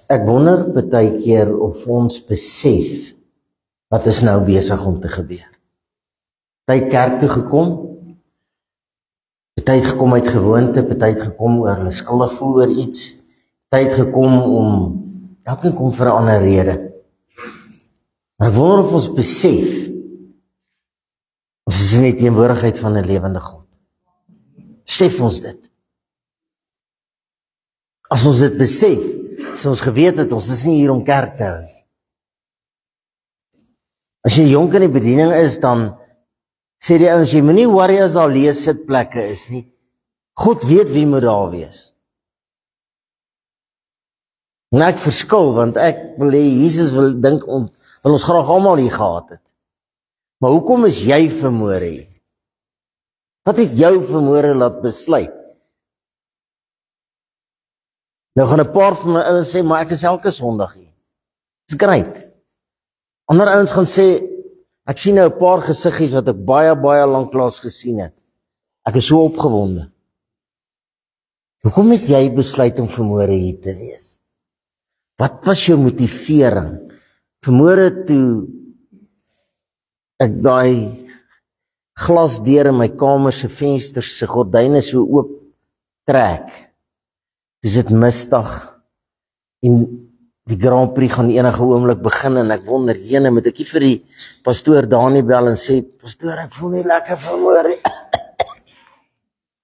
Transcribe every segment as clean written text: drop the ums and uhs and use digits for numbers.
Ek wonder baie keer of ons besef wat is nou besig om te gebeur. Party het kerk toe gekom, party het gekom uit gewoonte, party het gekom oor hulle skuldig voel oor iets, party het gekom om, elkeen kom vir 'n ander rede. Maar ek wonder of ons besef, ons is in die teenwoordigheid van 'n lewende God. Besef ons dit? As ons dit besef, so ons geweet het, ons is nie hier om kerk te hou. As jy jonk in die bediening is, dan sê die ouens, jy moenie worry as daar leë sitplekke is nie. God weet wie moet daar wees. En ek verskil, want ek wil hê, Jesus wil ons graag almal hier gehad het. Maar hoekom is jy vermoor hier? Wat het jou vermoor laat besluit? Nou gaan 'n paar van my ouens sê, maar ek is elke Sondag hier. Dis great. Ander ouens gaan sê, ek sien nou 'n paar gesiggies wat ek baie lanklaas gesien het. Ek is so opgewonde. Hoekom het jy besluit om vanmôre hier te wees? Wat was jou motivering? Vanmôre toe ek daai glasdeur in my kamer se vensters se gordyne so oop trek. Dis dit misdag en die Grand Prix gaan enige oomblik begin en ek wonder, jene, moet ek nie vir die pastoor Dani bel en sê, pastoor, ek voel nie lekker vanmôre.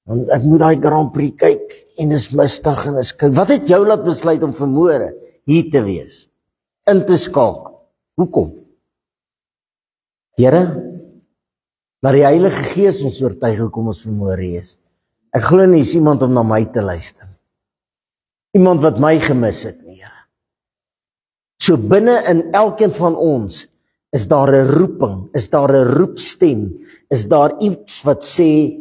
Want ek moet daai Grand Prix kyk en dis misdag en is koud. Wat het jou laat besluit om vanmôre hier te wees? In te skakel. Hoekom? Here, laat die Heilige Gees ons oortuig hoekom ons vanmôre is. Ek glo nie is iemand om na my te luister. Iemand wat my gemis het nie, Here. So binne in elkeen van ons is daar 'n roeping, is daar 'n roepstem, is daar iets wat sê,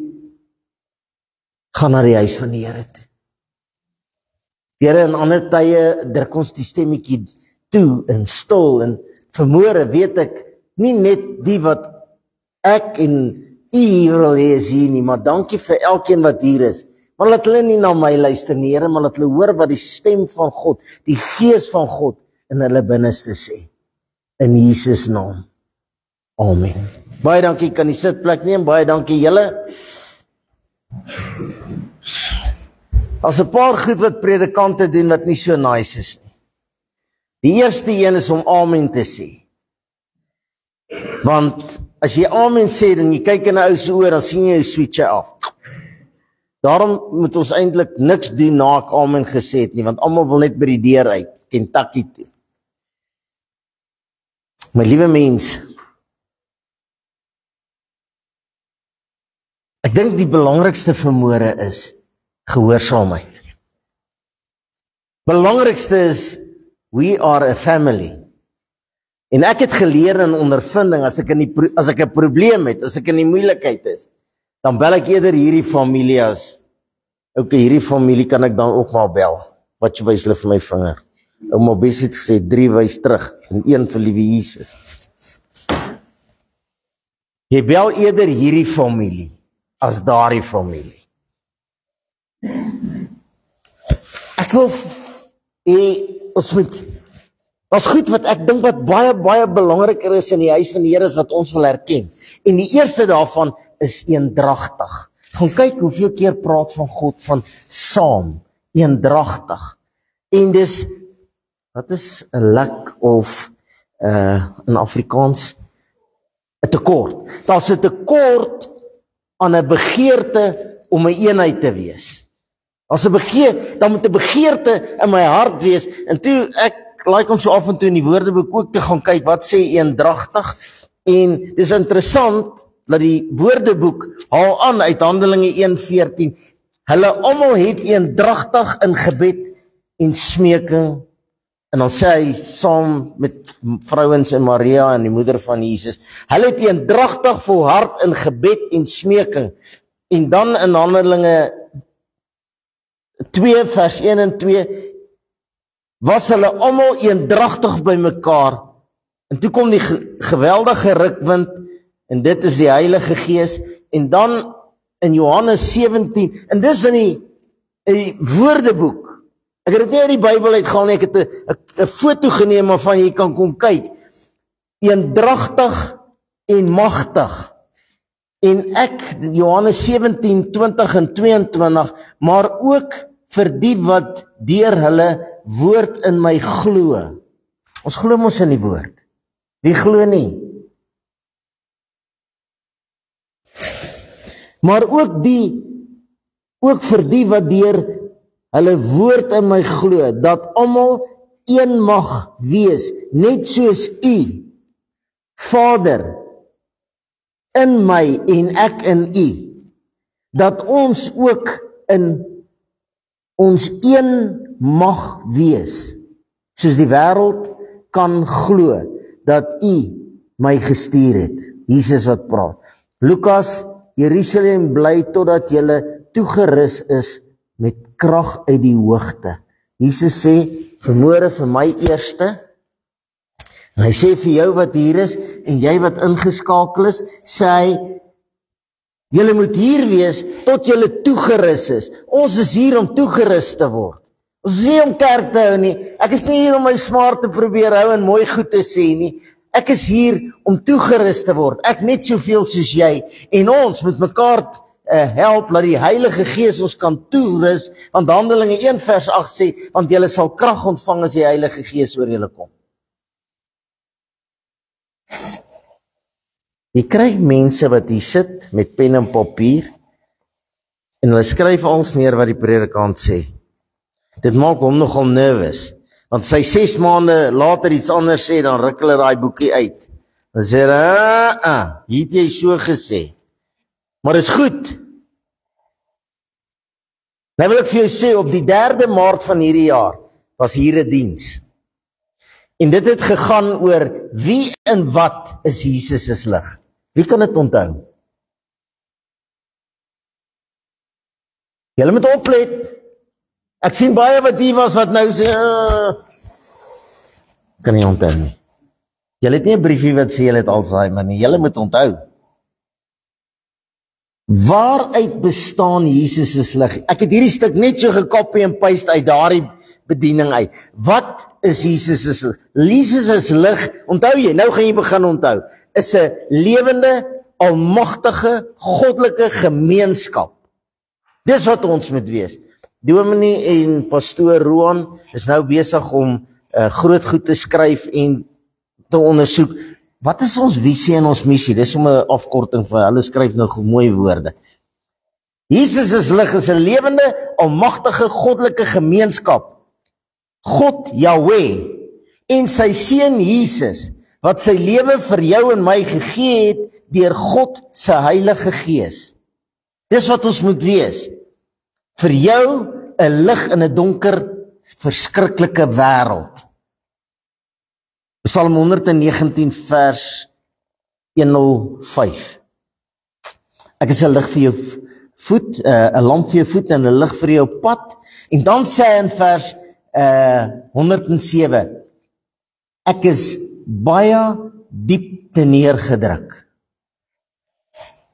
gaan na die huis van die Here toe. Here, in ander tye druk ons die stemmetjie toe en stil en vanmôre weet ek nie net die wat ek en u hier wil hê is hier nie, maar dankie vir elkeen wat hier is. Maar laat hulle nie na my luister nie, Here, maar laat hulle hoor wat die stem van God, die Gees van God in hulle binneste sê. In Jesus naam. Amen. Baie dankie, kan die sitplek neem, baie dankie julle. As 'n paar goed wat predikante doen wat nie so nice is nie. Die eerste een is om amen te sê. Want as jy amen sê en jy kyk in 'n ou se oor, dan sien jy switch af. Daarom moet ons eintlik niks doen na ek amen gesê het nie, want almal wil net by die deur uit, Kentucky toe. My liewe mens, ek dink die belangrikste vanmôre is gehoorsaamheid. Belangrikste is, we are a family. En ek het geleer in ondervinding, as ek 'n probleem het, as ek in die moeilikheid is, dan bel ek eerder hierdie familie as, okay, hierdie familie kan ek dan ook maar bel. Wat jy wys hulle vir my vinger. Ouma Bessie het gesê, 3 wys terug, en 1 vir liewe Jesus. Jy bel eerder hierdie familie, as daardie familie. Ek wil ons moet, daar's goed wat ek dink wat baie belangriker is in die huis van die Here is wat ons wil herken. En die eerste daarvan is eendragtig. Gaan kyk hoeveel keer praat van God van saam, eendragtig. En dis, wat is 'n lack of in Afrikaans 'n tekort. Daar's 'n tekort aan 'n begeerte om 'n eenheid te wees. As 'n begeerte, dan moet 'n begeerte in my hart wees. En toe ek like om so af en toe in die Woordeboek ook te gaan kyk wat sê eendragtig. En dis interessant dat die Woordeboek haal aan uit Handelinge 1:14. Hulle almal het eendragtig in gebed en smeking. En dan sê hy saam met vrouens en Maria en die moeder van Jesus. Hulle het eendragtig volhard in gebed en smeking. En dan in Handelinge 2 vers 1 en 2 was hulle almal eendragtig by mekaar. En toe kom die geweldige rukwind en dit is die Heilige Gees. En dan in Johannes 17 en dis in die Woordeboek Ek het dit nie uit die Bybel uitgehaal nie, ek het 'n foto geneem waarvan jy kan kom kyk. Eendragtig en magtig. En ek, Johannes 17, 20 en 22, maar ook vir die wat deur hulle woord in my glo. Ons glo mos in die woord. Wie glo nie? Maar ook vir die wat deur hulle woord in my glo, dat almal een mag wees, net soos U, Vader, in my en ek in U, dat ons ook in ons een mag wees, soos die wêreld kan glo, dat U my gestuur het. Jesus wat praat. Lukas, Jerusalem bly totdat julle toegerus is met krag uit die hoogte. Jesus sê, vanmôre vir my eerste, en hy sê vir jou wat hier is, en jy wat ingeskakel is, sê hy, julle moet hier wees, tot julle toegerus is. Ons is hier om toegerus te word. Ons is nie om kerk te hou nie, ek is nie hier om my smaak te probeer hou en mooi goed te sê nie, ek is hier om toegerus te word, ek net soveel soos jy, en ons moet mekaar help, dat die Heilige Gees ons kan toerus, want Handelinge 1 vers 8 sê, want julle sal krag ontvang as die Heilige Gees oor julle kom. Jy kry mense wat hier sit met pen en papier, en hulle skryf alles neer wat die predikant sê. Dit maak hom nogal nervous, want sy 6 maande later iets anders sê, dan ruk hulle daai boekie uit. Dan sê hulle, hier het jy so gesê. Maar is goed. Nou wil ek vir jou sê, op die 3de Maart van hierdie jaar, was hier 'n diens. En dit het gegaan oor, wie en wat is Jesus' lig? Wie kan dit onthou? Julle moet oplet. Ek sien baie wat hier was, wat nou sê, kan nie onthou nie. Julle het nie 'n briefie wat sê julle het Alzheimer nie, julle moet onthou. Waaruit bestaan Jesus' lig? Ek het hierdie stuk net so gekopie en paste uit daardie bediening uit. Wat is Jesus' lig? Jesus' lig, onthou jy, nou gaan jy begin onthou, is 'n lewende, almagtige, goddelike gemeenskap. Dis wat ons moet wees. Dominee en pastoor Roan is nou besig om groot goed te skryf en te ondersoek. Wat is ons visie en ons missie? Dis om 'n afkorting van, hulle skryf nou mooi woorde. Jesus' lig is 'n lewende, almagtige, goddelike gemeenskap. God, Yahweh, en sy seun Jesus, wat sy lewe vir jou en my gegee het, deur God se Heilige Gees. Dis wat ons moet wees. Vir jou 'n lig in 'n donker, verskriklike wêreld. Psalm 119 vers 105. Ek is 'n lig vir jou voet, 'n lamp vir jou voet en 'n lig vir jou pad. En dan sê hy in vers 107, ek is baie diep neergedruk.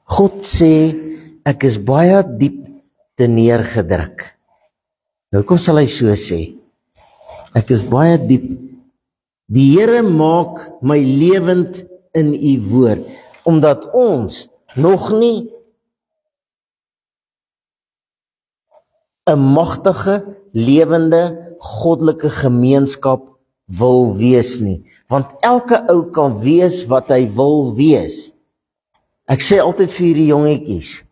God sê, ek is baie diep neergedruk. Nou kom sal hy so sê, ek is baie diep. Die Here maak my lewend in U woord, omdat ons nog nie 'n magtige, lewende, goddelike gemeenskap wil wees nie. Want elke ou kan wees wat hy wil wees. Ek sê altyd vir hierdie jongetjies,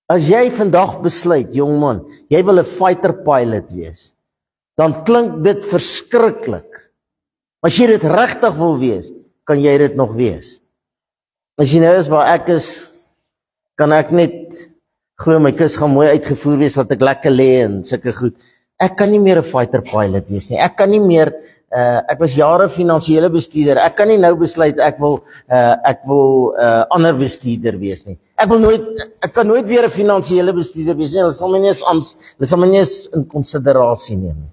as jy vandag besluit, jongman, jy wil 'n fighter pilot wees, dan klink dit verskriklik. As jy dit regtig wil wees, kan jy dit nog wees. As jy nou is waar ek is, kan ek net glo my kus gaan mooi uitgevoer wees, dat ek lekker lê en sulke goed. Ek kan nie meer 'n fighter pilot wees nie. Ek kan nie meer, ek was jare finansiële bestuurder. Ek kan nie nou besluit ek wil ander bestuurder wees nie. Ek kan nooit weer 'n finansiële bestuurder wees nie. Hulle sal my nie eens in konsiderasie neem nie.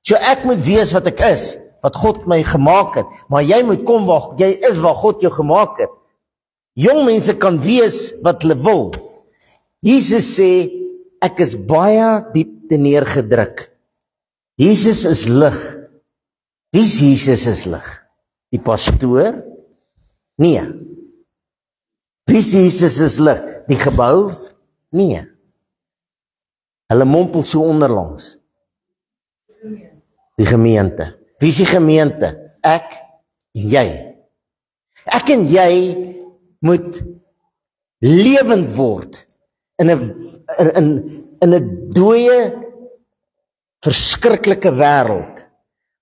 So ek moet wees wat ek is, wat God my gemaak het, maar jy moet kom waar jy is, waar God jou gemaak het. Jong mense kan wees wat hulle wil. Jesus sê, ek is baie diep te neergedruk. Jesus is lig. Wie is Jesus is lig? Die pastoor? Nee. Wie is Jesus is lig? Die gebou? Nee. Hulle mompel so onderlangs. Die gemeente. Wie is die gemeente? Ek en jy. Ek en jy moet lewend word in 'n dooie, verskriklike wêreld.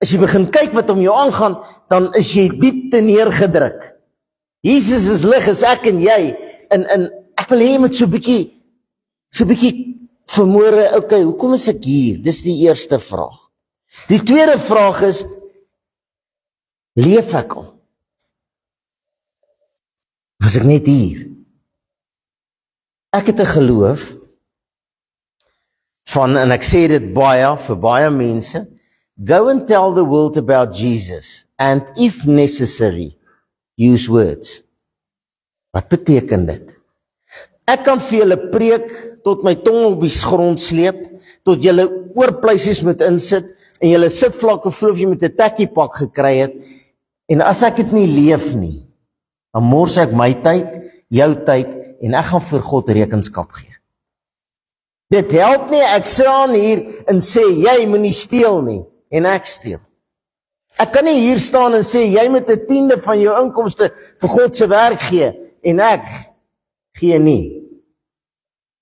As jy begin kyk wat om jou aangaan, dan is jy diep te neergedruk. Jesus is lig, is ek en jy. En ek wil hê jy moet so 'n bietjie vermoere, okay, hoekom is ek hier? Dis die eerste vraag. Die tweede vraag is, leef ek al? Was ek net hier? Ek het 'n geloof van, en ek sê dit baie vir baie mense, go and tell the world about Jesus, and if necessary, use words. Wat beteken dit? Ek kan vir julle preek tot my tong op die grond sleep, tot julle oorpleisies moet insit, en julle sitvlakke voel of jy met 'n tattiepak gekry het, en as ek dit nie leef nie, dan mors ek my tyd, jou tyd, en ek gaan vir God rekenskap gee. Dit help nie, ek staan hier en sê, jy moenie steel nie, en ek steel. Ek kan nie hier staan en sê, jy moet 'n tiende van jou inkomste vir God se werk gee, en ek gee nie.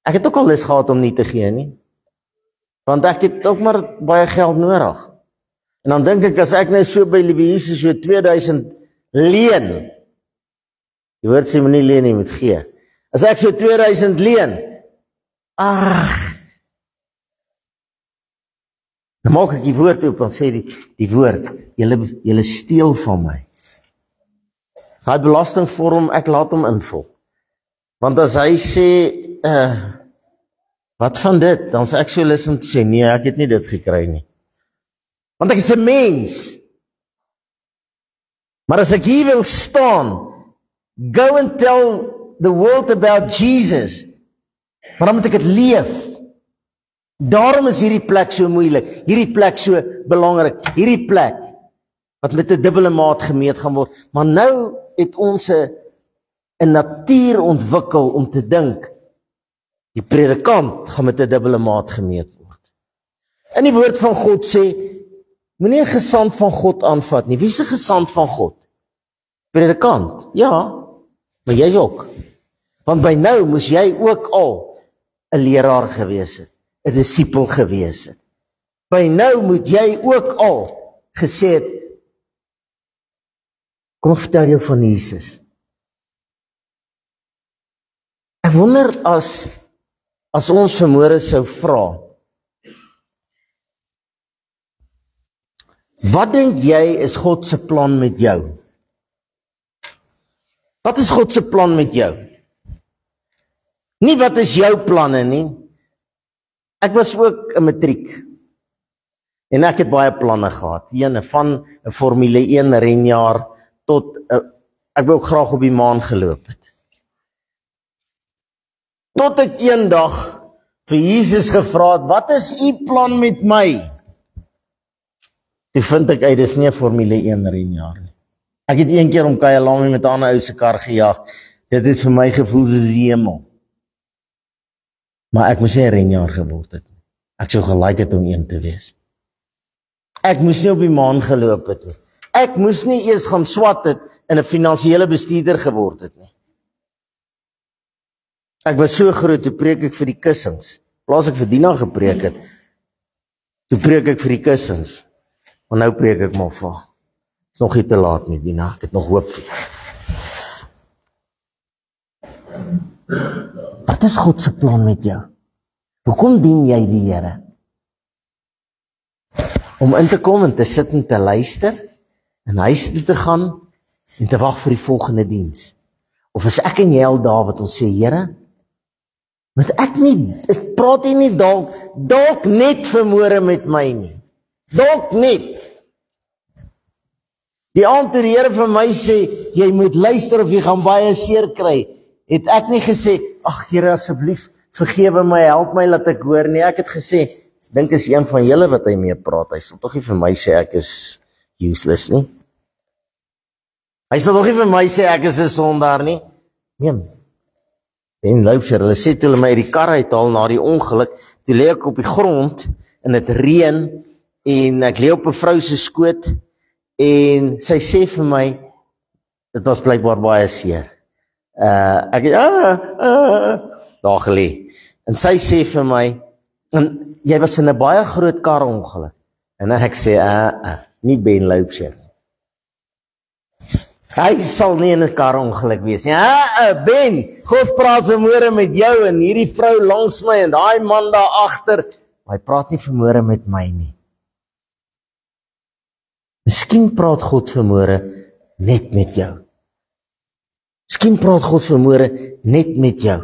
Ek het ook al lus gehad om nie te gee nie, want ek het ook maar baie geld nodig. En dan dink ek, as ek nou so by Liewe Jesus so 2000 leen, die woord sê moenie leen nie, moet gee. As ek so 2000 leen, dan maak ek die woord op en sê die woord, julle steel van my. Daai belastingvorm, ek laat hom invul. Want as hy sê, wat van dit? Dan sê ek so lus om te sê, nee, ek het nie dit gekry nie. Want ek is 'n mens. Maar as ek hier wil staan, go and tell the world about Jesus, maar dan moet ek dit leef. Daarom is hierdie plek so moeilik, hierdie plek so belangrik, hierdie plek wat met 'n dubbele maat gemeet gaan word. Maar nou het ons 'n natuur ontwikkel om te dink, die predikant gaan met 'n dubbele maat gemeet word. En die woord van God sê, moenie 'n gesant van God aanvat nie. Wie is 'n gesant van God? Predikant, ja, maar jy ook. Want by nou moes jy ook al 'n leraar gewees het, 'n disipel gewees het. By nou moet jy ook al gesê het, kom ek vertel jou van Jesus. Ek wonder as ons vanmôre sou vra, wat dink jy is God se plan met jou? Wat is God se plan met jou? Nie wat is jou planne nie. Ek was ook 'n matriek. En ek het baie planne gehad. Van 'n Formule 1 renjaar tot ek wou graag op die maan geloop het. Tot ek eendag vir Jesus gevra het, wat is u plan met my? Toe vind ek uit, dis nie 'n Formule 1 renjaar nie. Ek het een keer om Kyalami met 'n ander ou se kar gejaag. Dit het vir my gevoel soos die hemel. Maar ek moes nie 'n renjaar geword het nie. Ek sou gelike het om een te wees. Ek moes nie op die maan geloop het nie. Ek moes nie eers gaan swat het en 'n finansiële bestuurder geword het nie. Ek was so groot, toe preek ek vir die kussings. Plaas ek vir Dina gepreek het, toe preek ek vir die kussings. Maar nou preek ek maar vir haar. Dit is nog nie te laat nie, Dina, ek het nog hoop vir jou. Wat is God se plan met jou? Hoekom dien jy die Here? Om in te kom en te sit en te luister, en huis toe te gaan en te wag vir die volgende diens? Of is ek en jy al daar wat ons sê, Here, moet ek nie, praat jy nie dalk net vanmôre met my nie. Dalk net. Die aand toe die Here vir my sê, jy moet luister of jy gaan baie seer kry, het ek nie gesê, ag Here asseblief, vergewe my, help my laat ek hoor nie. Ek het gesê, dink is een van julle wat hy mee praat. Hy sal tog nie vir my sê ek is useless nie. Hy sal tog nie vir my sê ek is 'n sondaar nie. Nee. En Loubser, hulle sê toe hulle my uit die kar uithaal na die ongeluk, toe lê ek op die grond en dit reën en ek lê op 'n vrou se skoot en sy sê vir my, dit was blykbaar baie seer. Ek het daar gelê. En sy sê vir my, en jy was in 'n baie groot karongeluk. En ek sê, nie Ben Loubser. Hy sal nie in 'n karongeluk wees nie. Ben, God praat vanmôre met jou en hierdie vrou langs my en daai man daar agter. Maar hy praat nie vanmôre met my nie. Miskien praat God vanmôre net met jou. Miskien praat God vanmôre net met jou.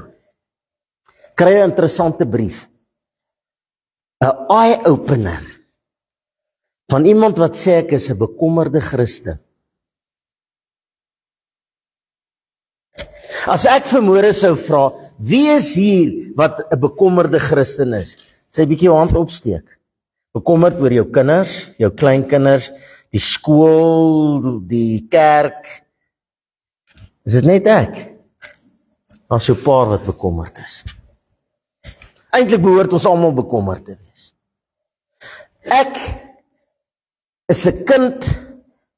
Kry 'n interessante brief. 'n eye-opener van iemand wat sê ek is 'n bekommerde Christen. As ek vanmôre sou vra, wie is hier wat 'n bekommerde Christen is? Sy bietjie jou hand opsteek. Bekommerd oor jou kinders, jou kleinkinders, die skool, die kerk. Is dit net ek? Daar's so 'n paar wat bekommerd is. Eintlik behoort ons almal bekommerd te wees. Ek is 'n kind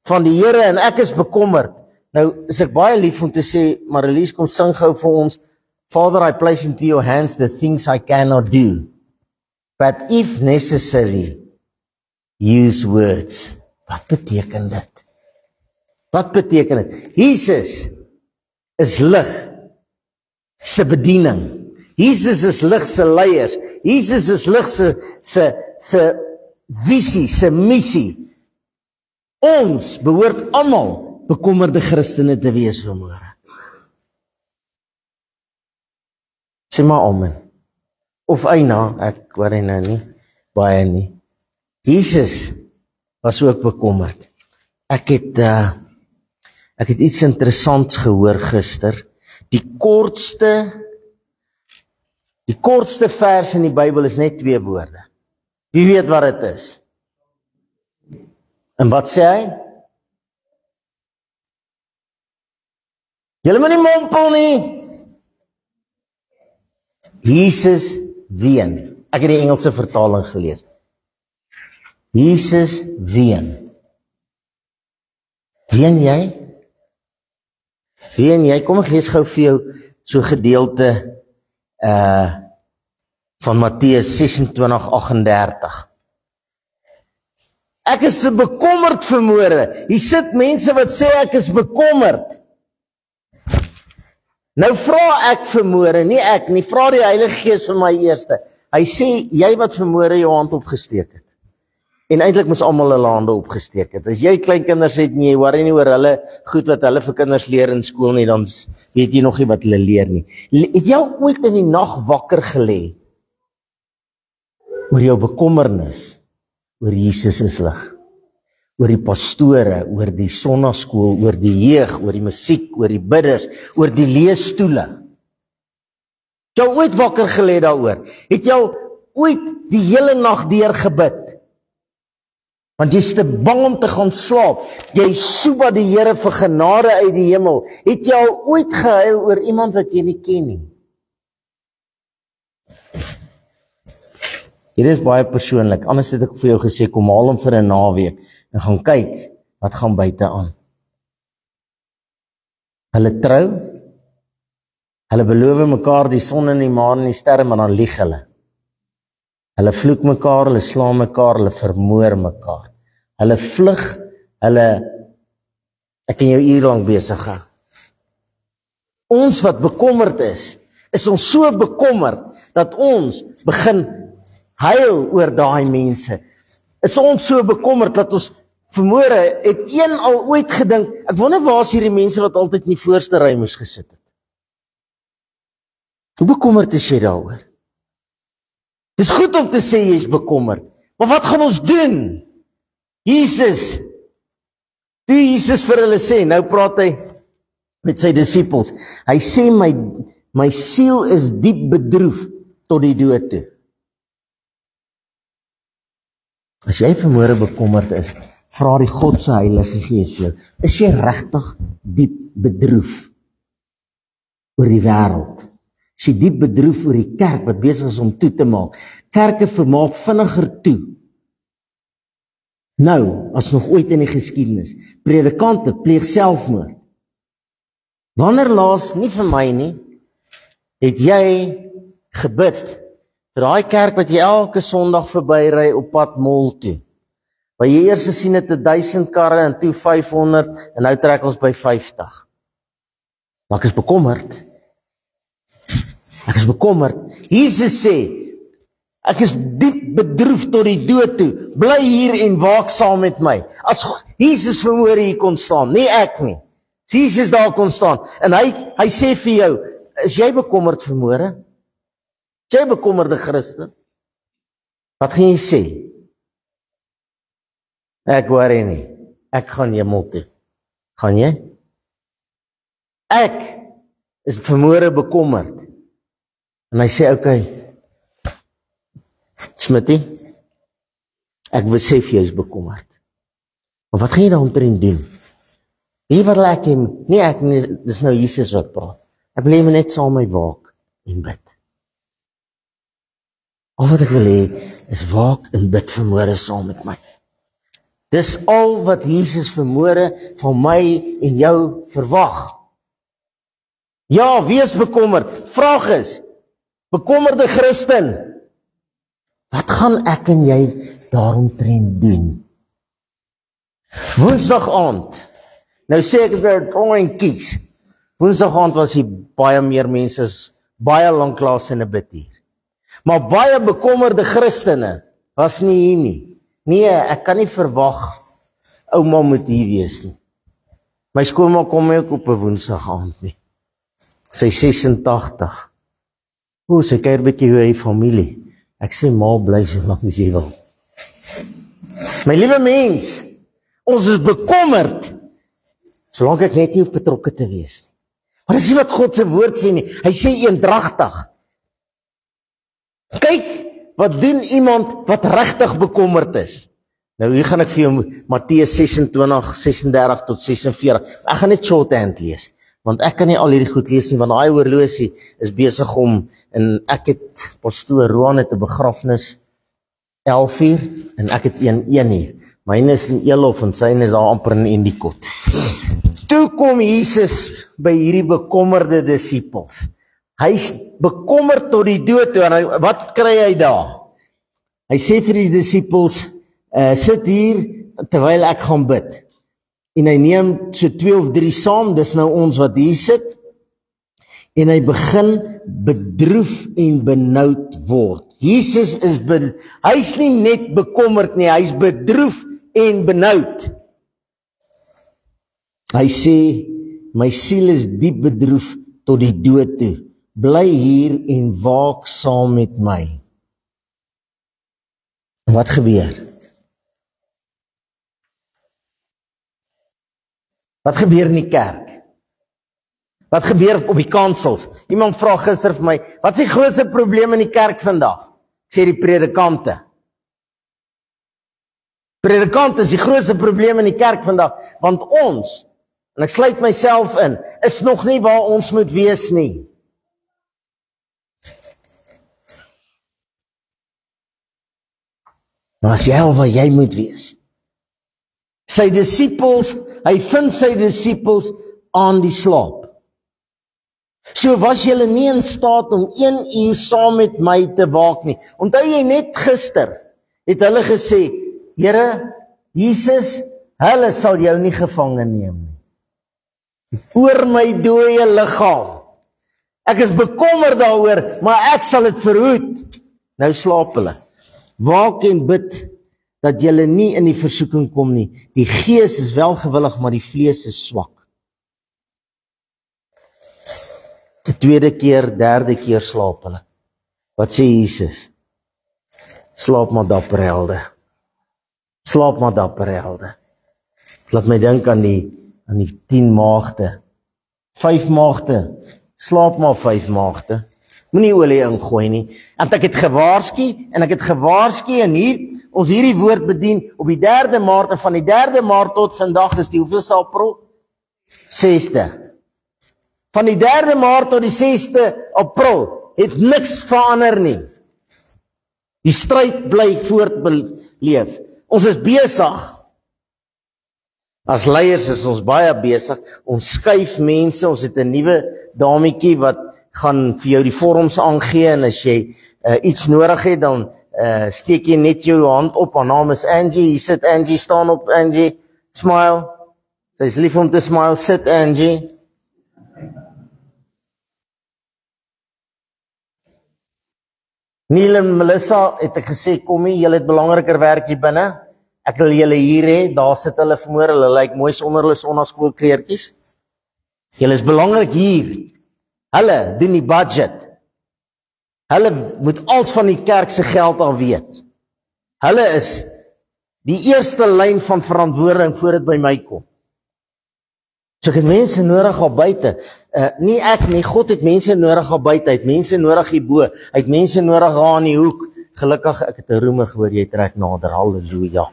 van die Here en ek is bekommerd. Nou is ek baie lief om te sê, Marlies, kom sing gou vir ons, Father, I place into your hands the things I cannot do, but if necessary, use words. Wat beteken dit? Wat beteken dit? Jesus is lig se bediening. Jesus is lig se leiers. Jesus is lig se visie, se missie. Ons behoort almal bekommerde Christene te wees vanmôre. Sê maar amen. Of eina, ek hoor hy nou nie, baie nie. Jesus was ook bekommerd. Ek het iets interessants gehoor gister. Die kortste vers in die Bybel is net 2 woorde. Wie weet wat dit is? En wat sê hy? Julle moet nie mompel nie. Jesus ween. Ek het die Engelse vertaling gelees. Jesus ween. Ween jy? Ween jy? Kom ek lees gou vir jou so gedeelte van Matteus 26:38. Ek is so bekommerd vanmôre. Hier sit mense wat sê ek is bekommerd. Nou vra ek vanmôre, nie ek nie, vra die Heilige Gees vir my eerste. Hy sê, jy wat vanmôre jou hand opgesteek het. En eintlik moes almal hulle hande opgesteek het. As jy kleinkinders het en jy worry nie oor hulle goed wat hulle vir kinders leer in skool nie, dan weet jy nog nie wat hulle leer nie. Het jy ooit in die nag wakker gelê oor jou bekommernis, oor Jesus is lig, oor die pastore, oor die sonnaskool, oor die jeug, oor die musiek, oor die bidders, oor die leesstoele? Het jy ooit wakker gelê daaroor? Het jy ooit die hele nag deur gebid? Want jy is te bang om te gaan slaap. Jy soek die Here vir genade uit die hemel. Het jy al ooit gehuil oor iemand wat jy nie ken nie? Hier is baie persoonlik. Anders het ek vir jou gesê, kom haal hom vir 'n naweek en gaan kyk wat gaan buite aan. Hulle trou. Hulle beloof mekaar die son en die maan en die sterre, maar dan lieg hulle. Hulle vloek mekaar, hulle slaan mekaar, hulle vermoor mekaar. Hulle vlug, ek kan jou uurlang besig hou. Ons wat bekommerd is ons so bekommerd, dat ons begin huil oor daai mense. Is ons so bekommerd, dat ons vanmôre het een al ooit gedink, ek wonder waar is hierdie mense wat altyd in die voorste ry moes gesit het. Hoe bekommerd is jy daaroor? Het is goed om te sê jy is bekommerd, maar wat gaan ons doen? Jesus, toe Jesus vir hulle sê, nou praat hy met sy disippels, hy sê my siel is diep bedroef tot die dood toe. As jy vanmôre bekommerd is, vra die God se Heilige Gees vir jou, is jy regtig diep bedroef oor die wêreld? Is jy diep bedroef oor die kerk wat besig is om toe te maak? Kerke vermaak vinniger toe. Nou, as nog ooit in die geskiedenis. Predikante pleeg selfmoord. Wanneer laas, nie vir my nie, het jy gebid vir daai kerk wat jy elke Sondag verbyry op pad mall toe? Waar jy eers gesien het 1000 karre en toe 500 en nou trek ons by 50. Maar ek is bekommerd. Ek is bekommerd. Jesus sê, ek is diep bedroef tot die dood toe. Bly hier en waak saam met my. As Jesus vanmôre hier kon staan, nie ek nie. As Jesus daar kon staan en hy sê vir jou, is jy bekommerd vanmôre? Is jy bekommerde Christen? Wat gaan jy sê? Ek worry nie. Ek gaan hemel toe. Gaan jy? Ek is vanmôre bekommerd. En hy sê, okay, Smitty, ek besef jy is bekommerd. Maar wat gaan jy daaromtrent doen? Wie wil ek hê? Nie ek nie, dis nou Jesus wat praat. Ek wil hê jy net saam met my waak en bid. Al wat ek wil hê, is waak en bid vanmôre saam met my. Dis al wat Jesus vanmôre van my en jou verwag. Ja, wees bekommerd. Vraag is, bekommerde Christen, wat gaan ek en jy daaromtrent doen? Woensdag aand, nou sê ek dit online kies. Woensdag aand was hier baie meer mense, baie lanklaas in 'n bid hier. Maar baie bekommerde Christene was nie hier nie. Nee, ek kan nie verwag ouma moet hier wees nie. My skoonma kom nie ook op 'n Woensdag aand nie. Sy 86. Sy kyk 'n bietjie oor die familie. Ek sê, ma, bly so lank as jy wil. My liewe mens, ons is bekommerd, solank ek net nie hoef betrokke te wees nie. Maar dis nie wat God se woord sê nie. Hy sê eendragtig. Kyk, wat doen iemand wat regtig bekommerd is? Nou, hier gaan ek vir jou Matteus 26, 36 tot 46. Ek gaan net shorthand lees, want ek kan nie al hierdie goed lees nie, want daai horlosie is besig om, en ek het, pastoor Roan het 'n begrafnis 11:00 en ek het 1:00. Myne is in Elof en syne is daar amper in Endicott. Toe kom Jesus by hierdie bekommerde disippels. Hy's bekommerd tot die dood toe, en wat kry hy daar? Hy sê vir die disippels, sit hier terwyl ek gaan bid. En hy neem so 2 of 3 saam, dis nou ons wat hier sit, en hy begin bedroef en benoud word. Jesus is, hy's nie net bekommerd nie, hy's bedroef en benoud. Hy sê, my siel is diep bedroef tot die dood toe. Bly hier en waak saam met my. En wat gebeur? Wat gebeur in die kerk? Wat gebeur op die kansels? Iemand vra gister vir my, wat is die grootste probleem in die kerk vandag? Ek sê die predikante. Predikante is die grootste probleem in die kerk vandag, want ons, en ek sluit myself in, is nog nie waar ons moet wees nie. Maar as jy al waar jy moet wees. Sy disippels, hy vind sy disippels aan die slaap. So was julle nie in staat om 1 uur saam met my te waak nie. Onthou jy net gister, het hulle gesê, Here, Jesus, hulle sal jou nie gevange neem nie. Oor my dooie liggaam. Ek is bekommerd daaroor, maar ek sal dit verhoed. Nou slaap hulle. Waak en bid, dat julle nie in die versoeking kom nie. Die gees is wel gewillig, maar die vlees is swak. Die 2de keer, 3de keer slaap hulle. Wat sê Jesus? Slaap maar dapper helde. Slaap maar dapper helde. Laat my dink aan die 10 maagde. 5 maagde. Slaap maar 5 maagde. Moenie olie ingooi nie. Want ek het gewaarsku en ons hierdie woord bedien op die 3de Maart en van die 3de Maart tot vandag is die hoeveelste April? 6de. Van die 3de Maart tot die 6de April het niks verander nie. Die stryd bly voortbeleef. Ons is besig. As leiers is ons baie besig. Ons skuif mense, ons het 'n nuwe dametjie wat gaan vir jou die vorms aangee en as jy iets nodig het dan steek jy net jou hand op. Haar naam is Angie. Hier sit Angie, staan op Angie. Smile. Sy is lief om te smile. Sit Angie. Neil en Melissa het ek gesê, kom hier, julle het belangriker werk hier binne. Ek wil julle hier hê, daar sit hulle vanmôre, hulle lyk mooi sonder hulle sonnaskoolkleertjies. Julle is belangrik hier. Hulle doen die budget. Hulle moet als van die kerk se geld al weet. Hulle is die eerste lyn van verantwoording voor dit by my kom. So ek het mense nodig al buite. Nie ek nie, God het mense nodig al buite, hy het mense nodig hierbo, hy het mense nodig daar in die hoek. Gelukkig, ek het 'n roemer gehoor, jy trek nader, halleluja.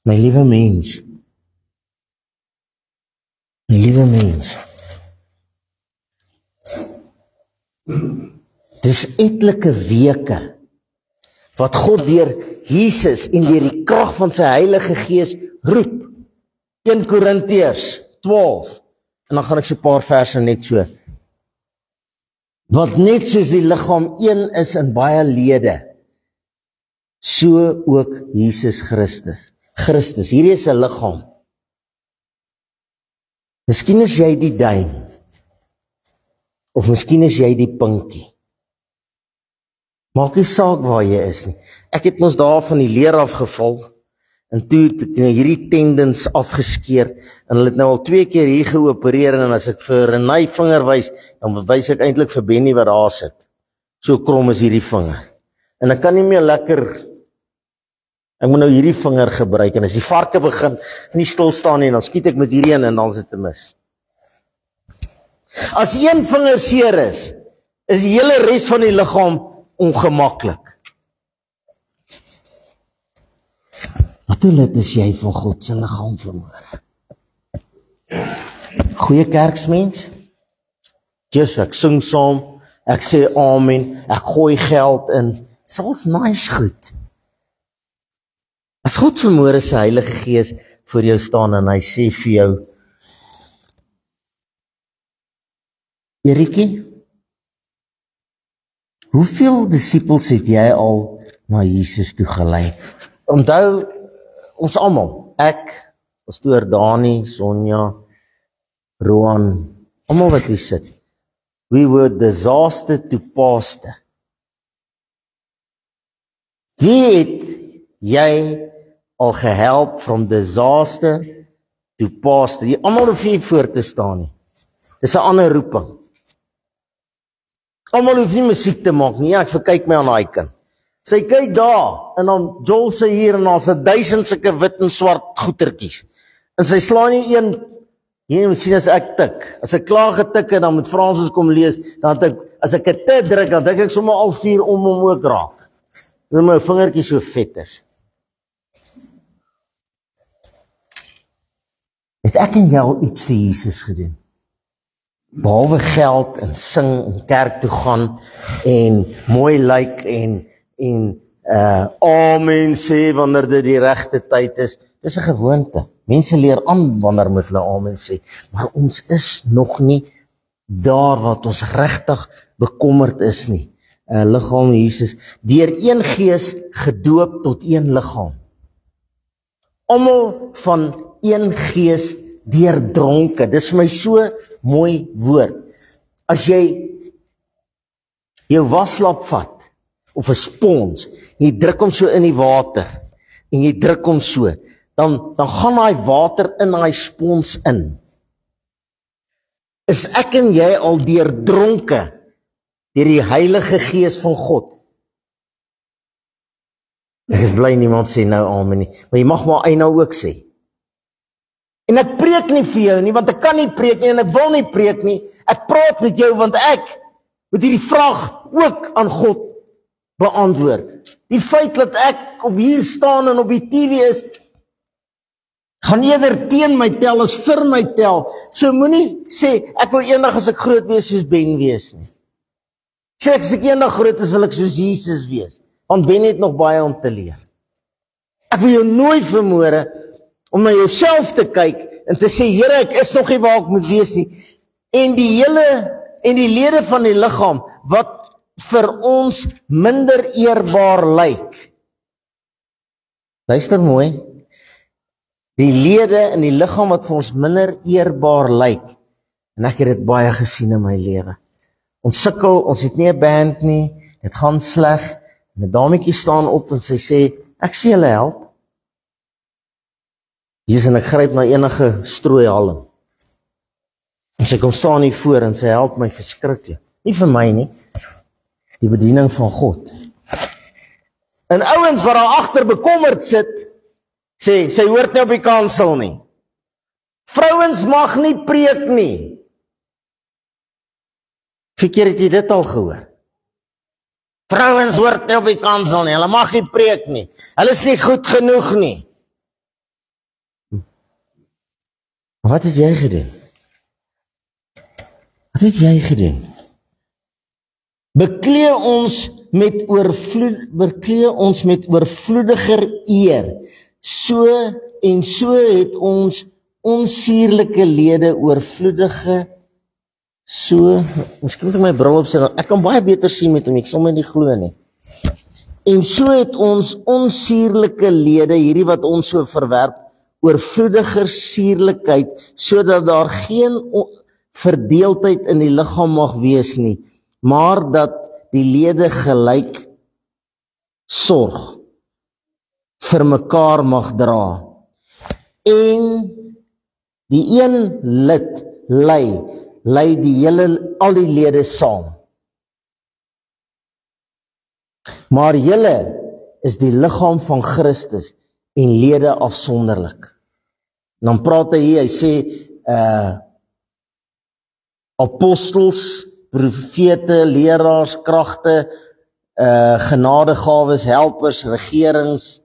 My liewe mens. My liewe mens. Dis etlike weke wat God deur Jesus en deur die krag van sy Heilige Gees roep. 1 Korintiërs 12. En dan gaan ek so 'n paar verse net so. Want net soos die liggaam een is in baie lede, so ook Jesus Christus. Hierdie is 'n liggaam. Miskien is jy die duim. Of miskien is jy die pinkie. Maak nie saak waar jy is nie. Ek het ons daar van die leer afgeval, en toe het ek hierdie tendens afgeskeer, en hulle het nou al 2 keer hier geopereer, en as ek vir Renai vinger wys, dan wys ek eintlik vir Benny wat daar sit. So krom is hierdie vinger. En ek kan nie meer lekker, ek moet nou hierdie vinger gebruik, en as die varke begin nie stil staan nie, dan skiet ek met hierdie een, en dan is dit te mis. As een vinger seer is die hele res van die liggaam ongemaklik. Wat dit is jy van God se liggaam vanmôre? Goeie kerksmens? Jesus, ek sing saam, ek sê amen, ek gooi geld in. Dis alles nice goed. As God vanmôre sy Heilige Gees voor jou staan en hy sê vir jou, Erietjie, hoeveel disippels het jy al na Jesus toe gelei? Onthou, ons almal, ek, pastoor Dani, Sonja, Roan, almal wat hier sit, we were disaster to pastor. Wie het jy al gehelp from disaster to pastor? Die almal hoef hier voor te staan nie. Dis 'n ander roeping. Almal hoef nie musiek te maak nie. Ja, ek verkyk my aan daai kind. Sy kyk daar, en dan Joel sy hier, en daar's 1000 sulke wit en swart goetertjies. En sy slaan nie een, jy moet sien as ek tik. As ek klaar getik het, dan moet Fransis kom lees, dan het ek, as ek 'n te druk, dan dink ek sommer al 4 om hom ook raak. En my vingertjie so vet is. Het ek en jy al iets vir Jesus gedoen? Behalwe geld en sing en kerk toe gaan en mooi lyk en amen sê wanneer dit die regte tyd is. Dis 'n gewoonte. Mense leer aan wanneer moet hulle amen sê, maar ons is nog nie daar wat ons regtig bekommerd is nie. Liggaam Jesus, deur een gees gedoop tot een liggaam. Almal van een gees deurdronke. Dis my so mooi woord. As jy jou waslap vat, of 'n spons, jy druk hom so in die water, en jy druk hom so, dan gaan daai water in daai spons in. Is ek en jy al deurdronke deur die Heilige Gees van God? Ek is bly niemand sê nou amen nie, maar jy mag maar nou ook sê. En ek preek nie vir jou nie, want ek kan nie preek nie, en ek wil nie preek nie. Ek praat met jou, want ek moet hierdie vraag ook aan God beantwoord. Die feit dat ek op hier staan en op die TV is, gaan eerder teen my tel as vir my tel. So moenie sê, ek wil eendag as ek groot wees soos Ben wees nie. Sê as ek eendag groot is, wil ek soos Jesus wees. Want Ben het nog baie om te leer. Ek wil jou nooi vanmôre om na jouself te kyk en te sê, Here, ek is nog nie waar ek moet wees nie. En die lede van die liggaam wat vir ons minder eerbaar lyk. Luister mooi. Die lede in die liggaam wat vir ons minder eerbaar lyk. En ek het dit baie gesien in my lewe. Ons sukkel, ons het nie 'n band nie, dit gaan sleg. En 'n dametjie staan op en sy sê, ek sê julle help. Jesus, en ek gryp na enige strooi halm. En sy kom staan hier voor en sy help my verskriklik. Nie vir my nie, die bediening van God. En ouens wat daar agter bekommerd sit, sê, sy hoort nie op die kansel nie. Vrouens mag nie preek nie. Verkeer het jy dit al gehoor? Vrouens hoort nie op die kansel nie, hulle mag nie preek nie. Hulle is nie goed genoeg nie. Wat het jy gedoen? Wat het jy gedoen? Beklee ons met oorvloediger eer. So het ons onsuurlike lede oorvloedige miskien moet ek my bril opsit. Ek kan baie beter sien met hom, ek sal my nie glo nie. En so het ons onsuurlike lede, hierdie wat ons so verwerp, oorvloediger suurlikheid, sodat daar geen verdeeldheid in die liggaam mag wees nie, maar dat die lede gelyk sorg vir mekaar mag dra. En die een lid lei al die lede saam. Maar julle is die liggaam van Christus en lede afsonderlik. En dan praat hy sê apostels, profete, leraars, kragte, genadegawes, helpers, regerings,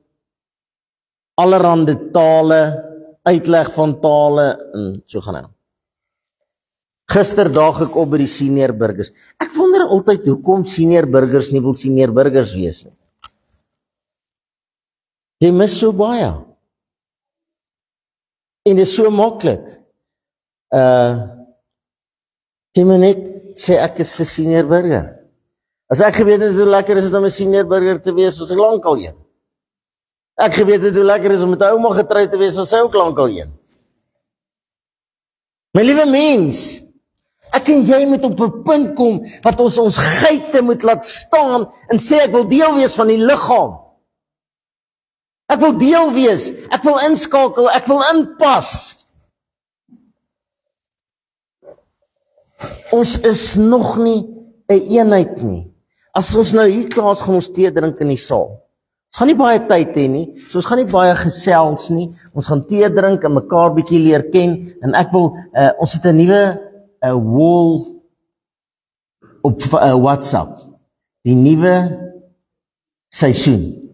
allerhande tale, uitleg van tale en so gaan hy. Gister daag ek op by die senior burgers. Ek wonder altyd hoekom senior burgers nie wil senior burgers wees nie. Jy mis so baie. En dit is so maklik. Jy moet net sê ek is 'n senior burger. As ek geweet het hoe lekker is dit om 'n senior burger te wees, was ek lankal een. Ek geweet het hoe lekker is om met 'n ouma getroud te wees, was sy ook lankal een. My liewe mens, ek en jy moet op 'n punt kom wat ons geite moet laat staan en sê ek wil deel wees van die liggaam. Ek wil deel wees, ek wil inskakel, ek wil inpas. Ons is nog nie 'n eenheid nie. As ons nou hier klaar is, gaan ons tee drink in die saal. Ons gaan nie baie tyd hê nie, so ons gaan nie baie gesels nie. Ons gaan tee drink en mekaar bietjie leer ken en ek wil ons het 'n nuwe wall op WhatsApp. Die nuwe seisoen.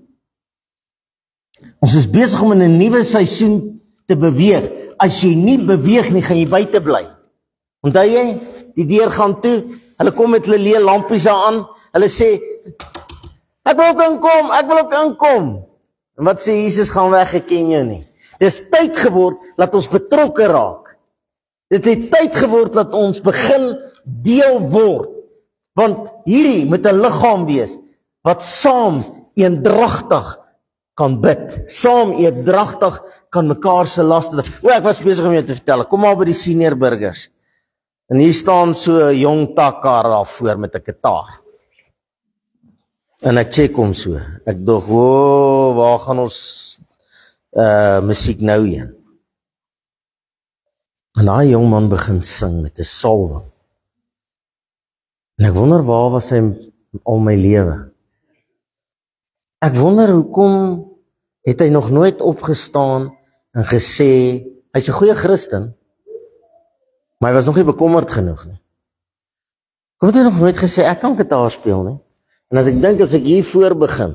Ons is besig om in 'n nuwe seisoen te beweeg. As jy nie beweeg nie, gaan jy buite bly. Onthou jy? Die deur gaan toe. Hulle kom met hulle leë lampies aan. Hulle sê, ek wil ook inkom. En wat sê Jesus, gaan weg, ek ken jou nie. Dis tyd geword dat ons betrokke raak. Dit het tyd geword dat ons begin deel word. Want hierdie moet 'n liggaam wees wat saam eendragtig kan bid. Saam eendragtig kan mekaar se laste. Ek was besig om jou te vertel. Kom maar by die senior burgers. En hier staan so 'n jong takkar daar voor met 'n gitaar. En ek check hom so. Ek dink, waar gaan ons musiek nou heen? En daai jong man begin sing met 'n salwing. En ek wonder waar was hy al my lewe? Ek wonder hoekom het hy nog nooit opgestaan en gesê, hy's 'n goeie Christen, maar hy was nog nie bekommerd genoeg nie. Kom het nog nooit gesê, ek kan gitaar speel, nie? En as ek dink, as ek hier voor begin,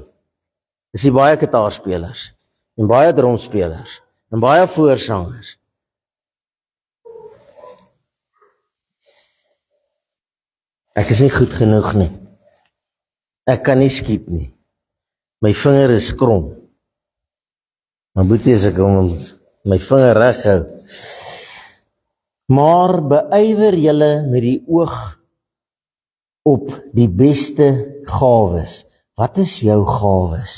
is die baie gitaarspelers, en baie drumspelers, en baie voorsangers. Ek is nie goed genoeg nie. Ek kan nie skiet nie. My vinger is krom. Maar boetie as ek hom my vinger reg hou. Maar beywer julle met die oog op die beste gawes. Wat is jou gawes?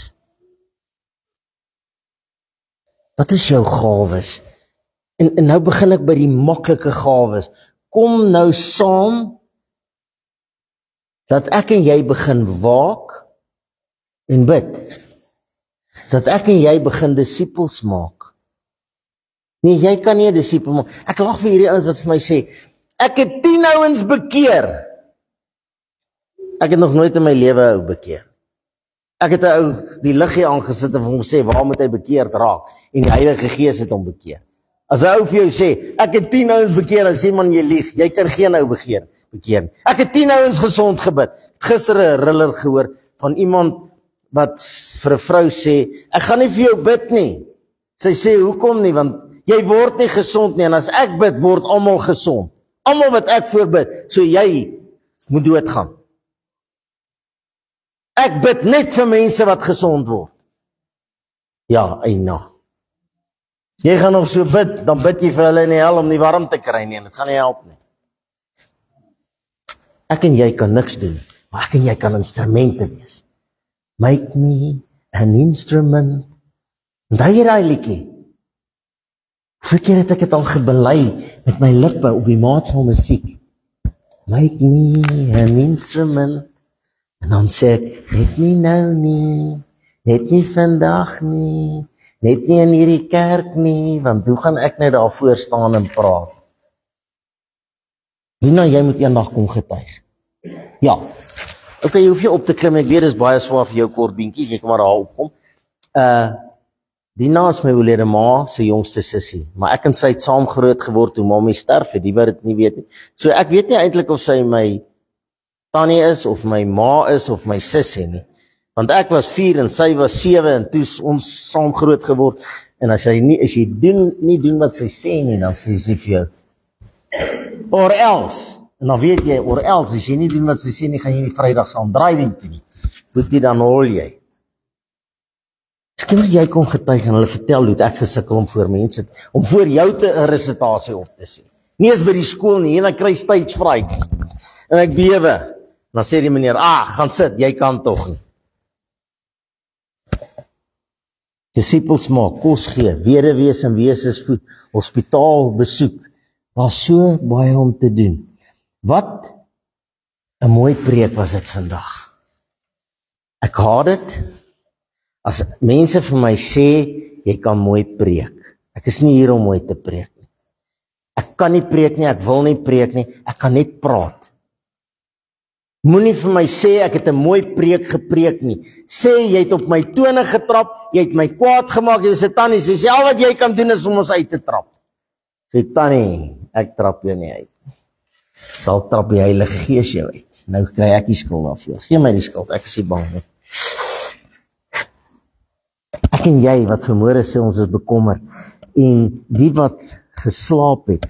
Wat is jou gawes? En nou begin ek by die maklike gawes. Kom nou saam dat ek en jy begin waak en bid. Dat ek en jy begin disippels maak. Nee, jy kan nie 'n disipel maak. Ek lag vir hierdie ouens wat vir my sê, ek het 10 ouens bekeer. Ek het nog nooit in my lewe 'n ou bekeer. Ek het 'n ou die liggie aangesit en vir hom sê, waar moet hy bekeerd raak? En die Heilige Gees het hom bekeer. As 'n ou vir jou sê, ek het 10 ouens bekeer, dan sê man, jy lieg. Jy kan geen ou bekeer. Ek het 10 ouens gesond gebid. Gister 'n riller gehoor van iemand wat vir 'n vrou sê, ek gaan nie vir jou bid nie. Sy sê, hoekom nie? Want jy word nie gesond nie, en as ek bid, word almal gesond. Almal wat ek voorbid, so jy moet doodgaan. Ek bid net vir mense wat gesond word. Ja, eina. Jy gaan nog so bid, dan bid jy vir hulle in die hel om nie warm te kry nie, en dit gaan nie help nie. Ek en jy kan niks doen, maar ek en jy kan instrumente wees. Make me an instrument. Onthou jy daai liedjie? Hoeveel keer het ek dit al gebely met my lippe op die maat van musiek? Make me an instrument. En dan sê ek, net nie nou nie, net nie vandag nie, net nie in hierdie kerk nie, want hoe gaan ek net daar voor staan en praat? Dina, jy moet eendag kom getuig. Ja, ok, jy hoef jy op te klim, ek weet, is baie swaar vir jou kort beentjie, jy kan maar daar opkom. Dina is my oorlede ma, sy jongste sussie, maar ek en sy het saam groot geword toe mamie sterf het, die wat dit nie weet nie. So ek weet nie eintlik of sy my tannie is, of my ma is, of my sussie nie. Want ek was 4 en sy was 7 en toe ons saam groot geword. En as jy nie doen wat sy sê nie, dan sê sy vir jou, or else. En dan weet jy, or else, as jy nie doen wat sy sê nie, gaan jy nie Vrydag saam driving toe nie. Moet jy dan hol jy. Miskien moet jy kom getuig en hulle vertel hoe ek gesukkel om voor mense, om voor jou 'n resitasie op te sê. Nie eens by die skool nie, en ek kry stage fright. En ek bewe. Dan sê die meneer, gaan sit, jy kan tog nie. Disippels maak, kos gee, weduwees en weeses voed, hospitaal besoek. Daar's so baie om te doen. Wat 'n mooi preek was dit vandag. Ek haat dit as mense vir my sê, jy kan mooi preek. Ek is nie hier om mooi te preek nie. Ek kan nie preek nie, ek wil nie preek nie, ek kan net praat. Moenie vir my sê, ek het 'n mooi preek gepreek nie. Sê, jy het op my tone getrap, jy het my kwaad gemaak, jy sê, Tannie, sê, al wat jy kan doen is om ons uit te trap. Sê, Tannie, ek trap jou nie uit. Sal trap die Heilige Gees jou uit. Nou kry ek die skuld daarvoor. Gee my die skuld, ek is nie bang nie. Ek en jy wat vanmôre sê ons is bekommerd, en die wat geslaap het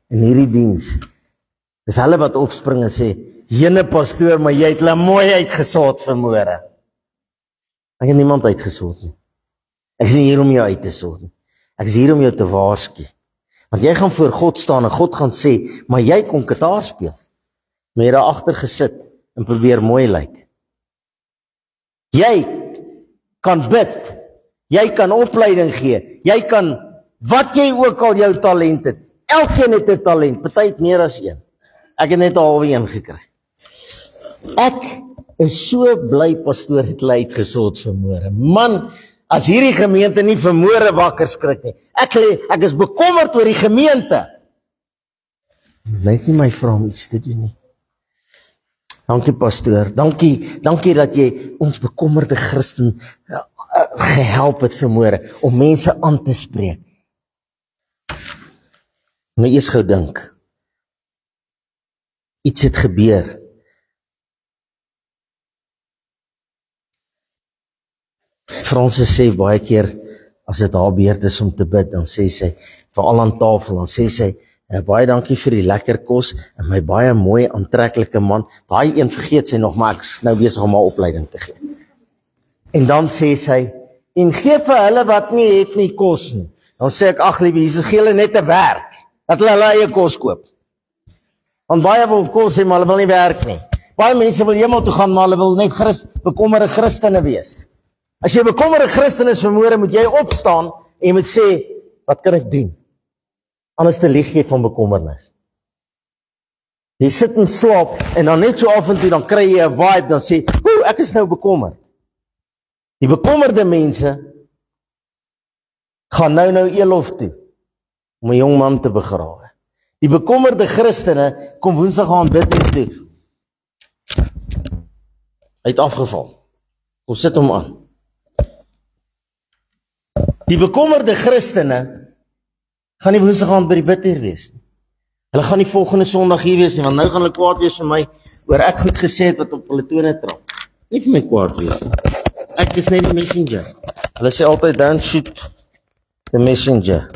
in hierdie diens, dis hulle wat opspring en sê, jene pastoor, maar jy het hulle mooi uitgesaad vanmôre. Ek het niemand uitgesaad nie. Ek is nie hier om jou uit te saad nie. Ek is hier om jou te waarsku. Want jy gaan voor God staan en God gaan sê, maar jy kon gitaar speel. Maar jy daar agter gesit en probeer mooi lyk. Jy kan bid. Jy kan opleiding gee. Jy kan, wat jy ook al jou talent het. Elkeen het 'n talent, party het meer as een. Ek het net al een gekry. Ek is so bly pastoor het hulle uitgesaad vanmôre. Man, as hierdie gemeente nie vanmôre wakker skrik nie. Ek is bekommerd oor die gemeente. Net nie my vra om iets te doen nie. Dankie pastoor, dankie dat jy ons bekommerde Christen gehelp het vanmôre om mense aan te spreek. Nou eers gou dink. Iets het gebeur Franse sê baie keer, as dit haar beurt is om te bid, dan sê sy, veral aan tafel, dan sê sy, baie dankie vir die lekker kos, en my baie mooi, aantreklike man, daai een vergeet sy nog, maar ek is nou besig om haar opleiding te gee. En dan sê sy, en gee vir hulle wat nie het nie kos nie. Dan sê ek, ag liewe Jesus, gee hulle net 'n werk, dat hulle eie kos koop. Want baie wil kos hê, maar hulle wil nie werk nie. Baie mense wil hemel toe gaan, maar hulle wil net bekommerde Christene wees. As jy bekommerde Christen is vanmôre, moet jy opstaan en jy moet sê, wat kan ek doen? Anders te lieg jy van bekommernis. Jy sit en slaap, en dan net so af en toe, dan kry jy 'n vibe, dan sê, ek is nou bekommerd. Die bekommerde mense, gaan nou Elof toe, om 'n jong man te begrawe. Die bekommerde Christene, kom Woensdag aan bid toe. Hy het afgeval. Kom sit hom aan. Die bekommerde Christene, gaan nie Woensdag aan by die bidhuis wees nie. Hulle gaan nie volgende Sondag hier wees nie, want nou gaan hulle kwaad wees vir my, oor ek goed gesê het wat op hulle tone trap. Nie vir my kwaad wees nie. Ek is net die messenger. Hulle sê altyd, don't shoot the messenger.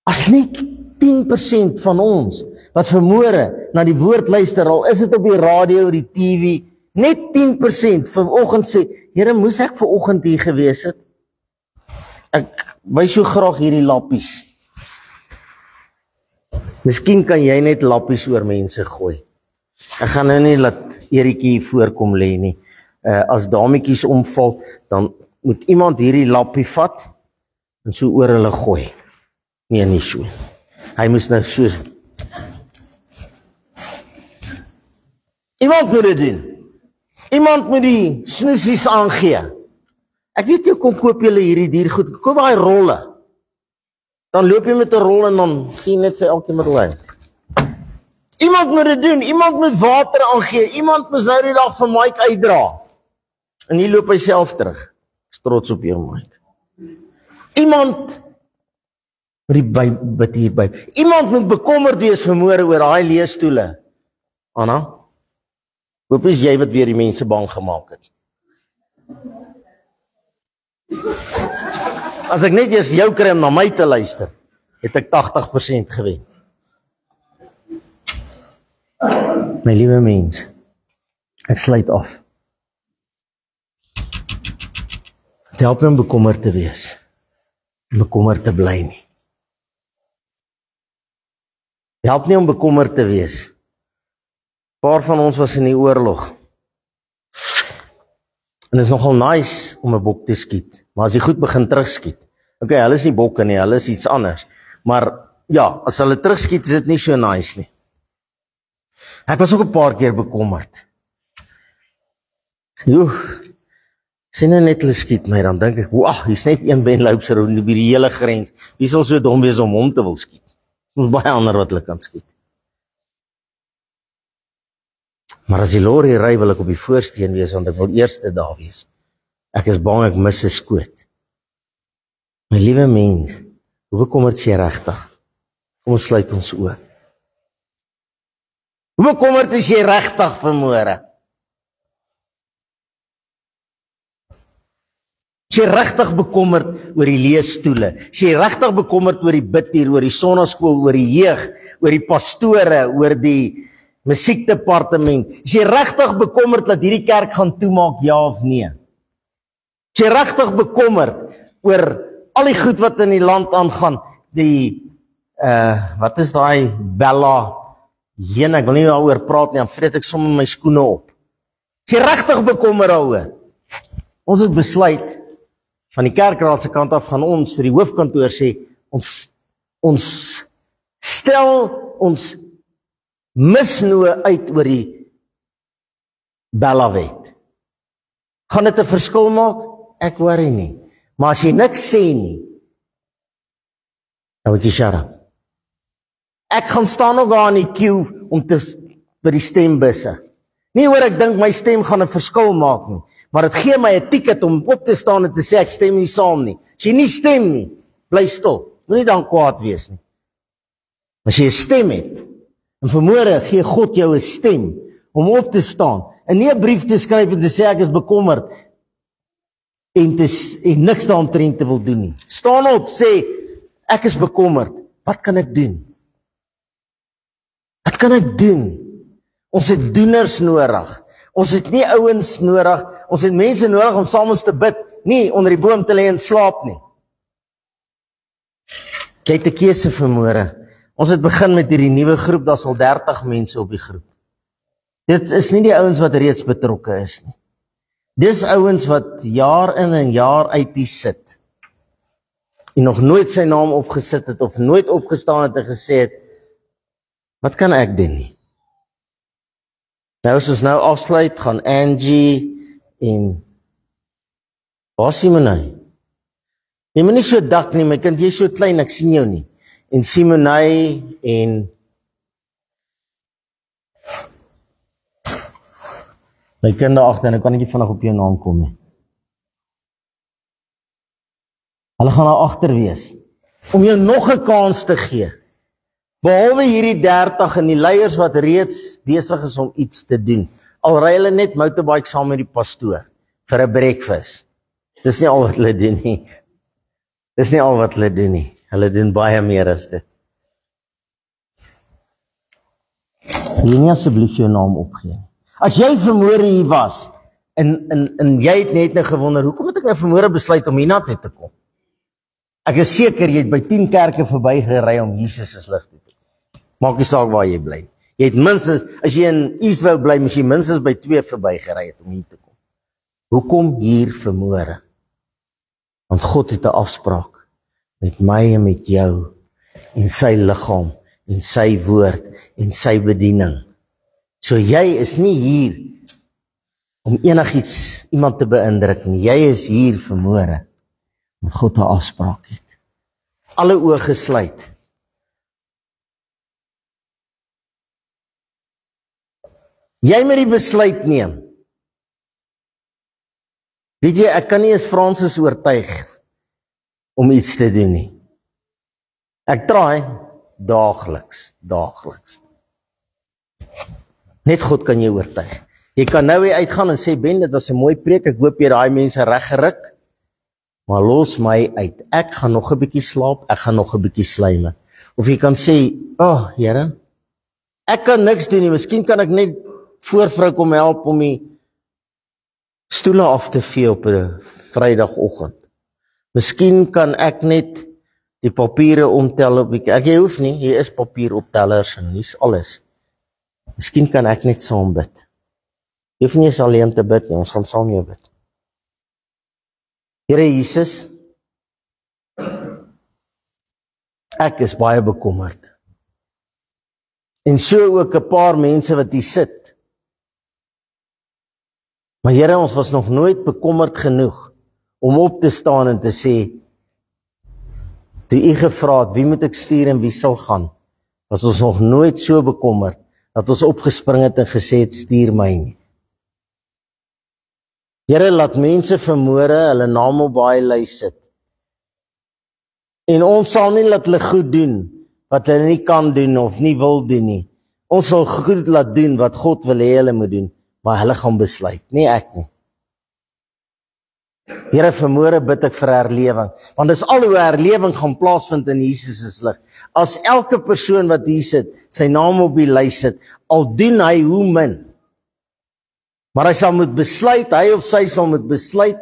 As net 10% van ons, wat vanmôre na die woord luister, al is dit op die radio, die TV, net 10% vanoggend sê, Here, moes ek vanoggend hier gewees het? Ek wys so graag hierdie lappies. Miskien kan jy net lappies oor mense gooi. Ek gaan nou nie laat Erietjie hier voorkom lê nie. As dametjies omval, dan moet iemand hierdie lappie vat en so oor hulle gooi. Nee, nie so. Hy moes nou so. Iemand moet dit doen. Iemand moet die snoesies aangee. Ek weet jy kom koop julle hierdie diergoed, koop daai rolle. Dan loop jy met 'n rol en dan gee net vir elkeen met hulle. Iemand moet dit doen, iemand moet water aangee, iemand moet nou die dag van Mike uitdra. En hier loop hy self terug. Ek is trots op jou, Mike. Iemand moet die bid hierby. Iemand moet bekommerd wees vanmôre oor daai leesstoele. Anna, hoop is jy wat weer die mense bang gemaak het. As ek net eers jou kry om na my te luister, het ek 80% gewen. My liewe mens, ek sluit af. Het help my om bekommerd te wees, om bekommerd te bly nie. Het help nie om bekommerd te wees. 'n Paar van ons was in die oorlog. En dit is nogal nice om 'n bok te skiet, maar as jy goed begin terugskiet, okay, hulle is nie bokke nie, hulle is iets anders. Maar ja, as hulle terugskiet, is dit nie so nice nie. Ek was ook 'n paar keer bekommerd. Sien nou net hulle skiet my, dan dink ek, hier's net een Ben Loubser by die hele grens. Wie sal so dom wees om hom te wil skiet? Ons baie ander wat hulle kan skiet. Maar as die lorry ry, wil ek op die voorsteen wees, want ek wil eerste daar wees. Ek is bang ek mis 'n skoot. My liewe mens, hoe bekommerd is jy regtig? Kom ons sluit ons oë. Hoe bekommerd is jy regtig vanmôre? Is jy regtig bekommerd oor die leesstoele? Is jy regtig bekommerd oor die bidhuur, oor die sonnaskool, oor die jeug, oor die pastore, oor die musiekdepartement? Is jy regtig bekommerd dat hierdie kerk gaan toemaak, ja of nee? Is jy regtig bekommerd oor al die goed wat in die land aangaan? Die, wat is daai Bella Jene, ek wil nie daaroor praat nie, dan vreet ek sommer my skoene op. Is jy regtig bekommerd daaroor? Ons het besluit, van die kerkraad se kant af gaan ons vir die hoofkantoor sê, ons stel ons misnoë uit oor die Bella-wet. Gaan dit 'n verskil maak? Ek worry nie. Maar as jy niks sê nie, dan moet jy shut up. Ek gaan staan ook daar in die queue by die stembusse. Nie oor ek dink my stem gaan 'n verskil maak nie, maar dit gee my 'n ticket om op te staan en te sê ek stem nie saam nie. As jy nie stem nie, bly stil. Moenie dan kwaad wees nie. As jy 'n stem het, en vanmôre gee God jou 'n stem om op te staan en nie 'n brief te skryf en te sê ek is bekommerd en niks daaromtrent te wil doen nie. Staan op, sê ek is bekommerd. Wat kan ek doen? Wat kan ek doen? Ons het doeners nodig. Ons het nie ouens nodig, ons het mense nodig om saam ons te bid, nie onder die boom te lê en slaap nie. Jy het 'n keuse vanmôre. Ons het begin met hierdie nuwe groep, daar's al 30 mense op die groep. Dit is nie die ouens wat reeds betrokke is nie. Dis ouens wat jaar in en jaar uit hier sit en nog nooit sy naam opgesit het of nooit opgestaan het en gesê het, wat kan ek doen nie? Nou as ons nou afsluit, gaan Angie en waar is Simonai? Jy moet nie so dak nie, my kind, jy is so klein, ek sien jou nie. En Simonai en my kind daar agter, en ek kan nie vinnig op jou naam kom nie. Hulle gaan daar agter wees, om jou nog 'n kans te gee. Behalwe hierdie 30 en die leiers wat reeds besig is om iets te doen. Al ry hulle net motorbike saam met die pastoor vir 'n breakfast. Dis nie al wat hulle doen nie. Dis nie al wat hulle doen nie. Hulle doen baie meer as dit. Wil jy nie asseblief jou naam opgee nie? As jy vanmôre hier was en jy het net nou gewonder, hoekom het ek nou vanmôre besluit om hiernatoe te kom? Ek is seker jy het by 10 kerke verbygery om Jesus as lig te kom. Maak nie saak waar jy bly. Jy het minstens, as jy in Eastville bly, moes jy minstens by 2 verbygery het om hier te kom. Hoekom hier vanmôre? Want God het 'n afspraak met my en met jou en sy liggaam en sy woord en sy bediening. So jy is nie hier om enigiets iemand te beïndruk nie. Jy is hier vanmôre omdat God 'n afspraak het. Alle oë gesluit. Jy moet die besluit neem. Weet jy, ek kan nie eens Fransis oortuig om iets te doen nie. Ek draai daagliks. Net God kan jou oortuig. Jy kan nou weer uitgaan en sê, Ben, dit was 'n mooi preek, ek hoop jy daai mense reg geruk, maar los my uit. Ek gaan nog 'n bietjie slaap, ek gaan nog 'n bietjie slyme. Of jy kan sê, Here, ek kan niks doen nie, miskien kan ek net voorvrou kom help om die stoele af te vee op 'n Vrydagoggend. Miskien kan ek net die papiere omtel op die kerk. Jy hoef nie, hier is papieroptellers en hier's alles. Miskien kan ek net saam bid. Jy hoef nie eens alleen te bid nie, ons gaan saam jou bid. Here Jesus, ek is baie bekommerd. En so ook 'n paar mense wat hier sit. Maar Here, ons was nog nooit bekommerd genoeg om op te staan en te sê, toe U gevra het, wie moet ek stuur en wie sal gaan, was ons nog nooit so bekommerd, dat ons opgespring het en gesê het, stuur my nie. Here, laat mense vanmôre hulle naam op daai lys sit. En ons sal nie laat hulle goed doen, wat hulle nie kan doen of nie wil doen nie. Ons sal goed laat doen, wat God wil hê hulle moet doen, maar hulle gaan besluit, nie ek nie. Here, vanmôre bid ek vir herlewing, want dis al hoe herlewing gaan plaasvind in Jesus' lig. As elke persoon wat hier sit, sy naam op die lys sit, al doen hy hoe min, maar hy sal moet besluit, hy of sy sal moet besluit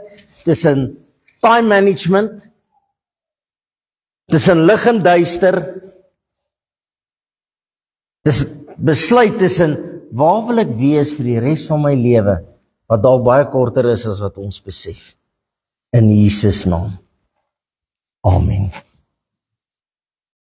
tussen time management, tussen lig en duister, besluit tussen waar wil ek wees vir die res van my lewe, wat dalk baie korter is as wat ons besef. In Jesus naam. Amen.